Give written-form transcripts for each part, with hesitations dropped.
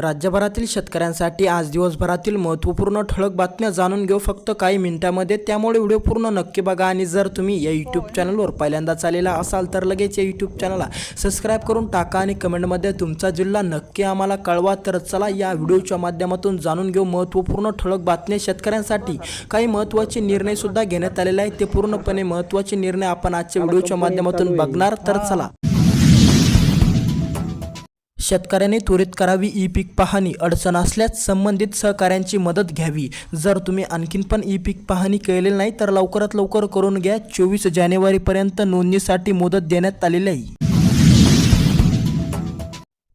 राज्यभरातील शेतकऱ्यांसाठी आज दिवसभरातील महत्त्वपूर्ण ठळक बातम्या जाणून घेऊ फक्त काही मिनिटांमध्ये। त्यामुळे व्हिडिओ पूर्ण नक्की बघा आणि जर तुम्ही या यूट्यूब चॅनलवर पहिल्यांदाच आलेला असाल तर लगेच या यूट्यूब चॅनलला सबस्क्राइब करून टाका आणि कमेंटमध्ये तुमचा जिल्हा नक्की आम्हाला कळवा। तर चला या व्हिडिओच्या माध्यमातून जाणून घेऊ महत्त्वपूर्ण ठळक बातम्या। शेतकऱ्यांसाठी काही महत्त्वाचे निर्णय सुद्धा घेण्यात आलेले आहेत, ते पूर्णपणे महत्त्वाचे निर्णय आपण आजच्या व्हिडिओच्या माध्यमातून बघणार। तर चला, शेतकऱ्यांनी त्वरित करावी ई पीक पाहणी। अडचण असल्यास संबंधित सहकाऱ्यांची मदत घ्यावी। जर तुम्ही आणखीन पण ई पीक पाहणी केलेली नाही तर लवकरात लवकर करून घ्या। 24 जानेवारीपर्यंत नोंदणीसाठी मुदत देण्यात आलेली आहे।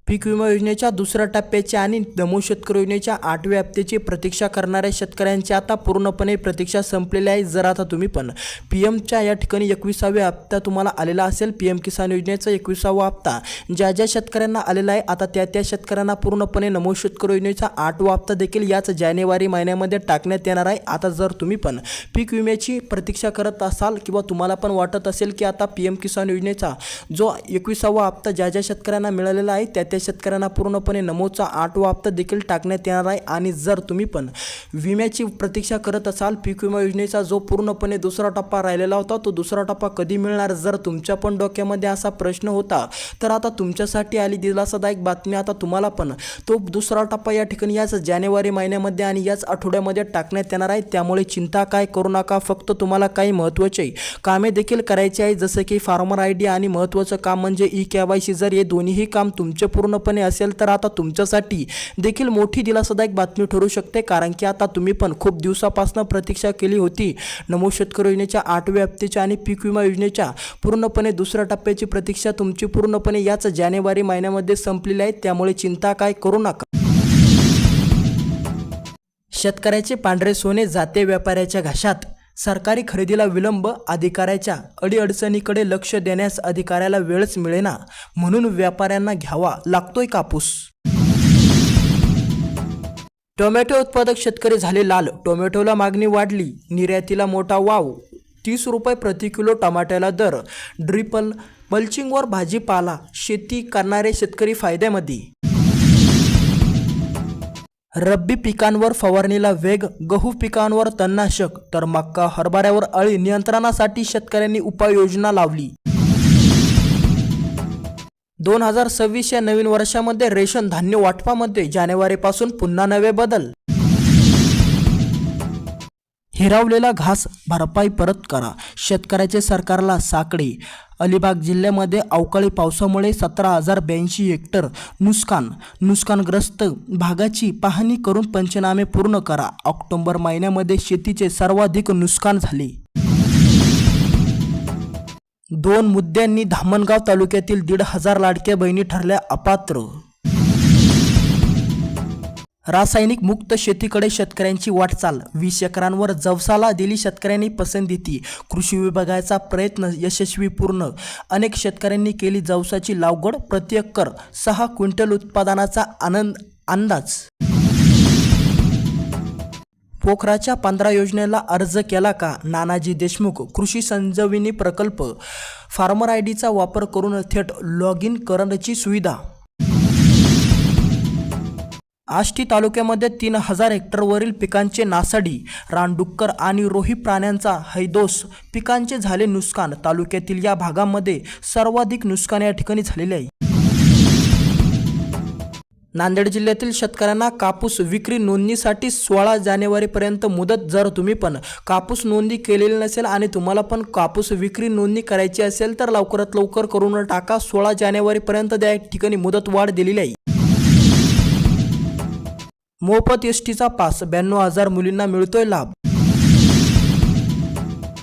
पीक विमा योजनेच्या दुसऱ्या टप्प्याची आणि नमो शेतकरी योजनेच्या 8व्या हप्त्याची प्रतीक्षा करणाऱ्या शेतकऱ्यांची आता पूर्णपणे प्रतीक्षा संपलेली आहे। जर आता तुम्ही पण पीएमच्या या ठिकाणी 21व्या हप्ता तुम्हाला आलेला असेल, पीएम किसान योजनेचा 21वा हप्ता ज्या शेतकऱ्यांना आलेला आहे, आता त्या शेतकऱ्यांना पूर्णपणे नमो शेतकरी योजनेचा 8वा हप्ता देखील याच जानेवारी महिन्यामध्ये टाकण्यात येणार आहे। आता जर तुम्ही पण पीक विम्याची प्रतीक्षा करत असाल किंवा तुम्हाला पण वाटत असेल की आता पीएम किसान योजनेचा जो 21वा हप्ता ज्या शेतकऱ्यांना मिळालेला आहे त्या शेतकऱ्यांना पूर्णपणे नमोचा 8वा हप्ता देखील टाकण्यात येणार आहे। आणि जर तुम्ही पण विम्याची प्रतीक्षा करत असाल, पीक विमा योजनेचा जो पूर्णपणे दुसरा टप्पा राहिलेला होता तो दुसरा टप्पा कधी मिळणार, जर तुमच्या पण डोक्यामध्ये असा प्रश्न होता तर आता तुमच्यासाठी आली दिलासादायक बातमी। आता तुम्हाला पण तो दुसरा टप्पा या ठिकाणी याच जानेवारी महिन्यामध्ये आणि याच आठवड्यामध्ये टाकण्यात येणार आहे। त्यामुळे चिंता काय करू नका, फक्त तुम्हाला काही महत्त्वाचे कामे देखील करायचे आहे, जसे की फार्मर आयडी आणि महत्त्वाचं काम म्हणजे ई केवायसी। जर हे दोन्हीही काम तुमचे पूर्णपणे असेल तर आता तुमच्यासाठी देखील मोठी दिलासादायक बातमी ठरू शकते, कारण की आता तुम्ही पण खूप दिवसापासून प्रतीक्षा केली होती नमो शेतकरी योजनेच्या 8व्या हप्त्याच्या आणि पीक विमा योजनेच्या पूर्णपणे दुसऱ्या टप्प्याची प्रतीक्षा तुमची पूर्णपणे याच जानेवारी महिन्यामध्ये संपलेली आहे। त्यामुळे चिंता काय करू नका। शेतकऱ्याचे पांढरे सोने जाते व्यापाऱ्याच्या घशात। सरकारी खरेदीला विलंब, अधिकाऱ्याच्या अडीअडचणीकडे लक्ष देण्यास अधिकाऱ्याला वेळच मिळेना, म्हणून व्यापाऱ्यांना घ्यावा लागतोय कापूस। टोमॅटो उत्पादक शेतकरी झाले लाल, टोमॅटोला मागणी वाढली, निर्यातीला मोठा वाव। 30 रुपये प्रति किलो टमाट्याला दर। ड्रिपल मल्चिंगवर भाजीपाला शेती करणारे शेतकरी फायद्यामध्ये। रब्बी पिकांवर फवारणीला वेग, गहू पिकांवर तणनाशक तर मका हरभऱ्यावर अळी नियंत्रणासाठी शेतकऱ्यांनी उपाययोजना लावली। 2026 या नवीन वर्षामध्ये रेशन धान्य वाटपामध्ये जानेवारीपासून पुन्हा नवे बदल। हिरावलेला घास भरपाई परत करा, शेतकऱ्याचे सरकारला साकडे। अलिबाग जिल्ह्यामध्ये अवकाळी पावसामुळे 17,082 हेक्टर नुकसानग्रस्त भागाची पाहणी करून पंचनामे पूर्ण करा। ऑक्टोबर महिन्यामध्ये शेतीचे सर्वाधिक नुकसान झाले। 2 मुद्द्यांनी धामणगाव तालुक्यातील 1,500 लाडक्या बहिणी ठरल्या अपात्र। रासायनिक मुक्त शेतीकडे शेतकऱ्यांची वाटचाल। 20 एकरांवर जवसाला दिली शेतकऱ्यांनी पसंती। कृषी विभागाचा प्रयत्न यशस्वी पूर्ण। अनेक शेतकऱ्यांनी केली जवसाची लागवड, प्रति एकर 6 क्विंटल उत्पादनाचा अंदाज। पोखराच्या 15 योजनेला अर्ज केला का? नानाजी देशमुख कृषी संजीवनी प्रकल्प। फार्मर आयडीचा वापर करून थेट लॉग इन करण्याची सुविधा। आष्टी तालुक्यामध्ये 3000 हेक्टरवरील पिकांचे नासाडी, रानडुक्कर आणि रोही प्राण्यांचा हैदोस, पिकांचे झाले नुकसान। तालुक्यातील या भागामध्ये सर्वाधिक नुकसान या ठिकाणी झालेले आहे। नांदेड जिल्ह्यातील शेतकऱ्यांना कापूस विक्री नोंदणीसाठी 16 जानेवारीपर्यंत मुदत। जर तुम्ही पण कापूस नोंदणी केलेली नसेल आणि तुम्हाला पण कापूस विक्री नोंदणी करायची असेल तर लवकरात लवकर करून टाका। 16 जानेवारीपर्यंत त्या ठिकाणी मुदत वाढ दिलेली आहे। मोफत एसटीचा पास, 92,000 मुलींना मिळतोय लाभ।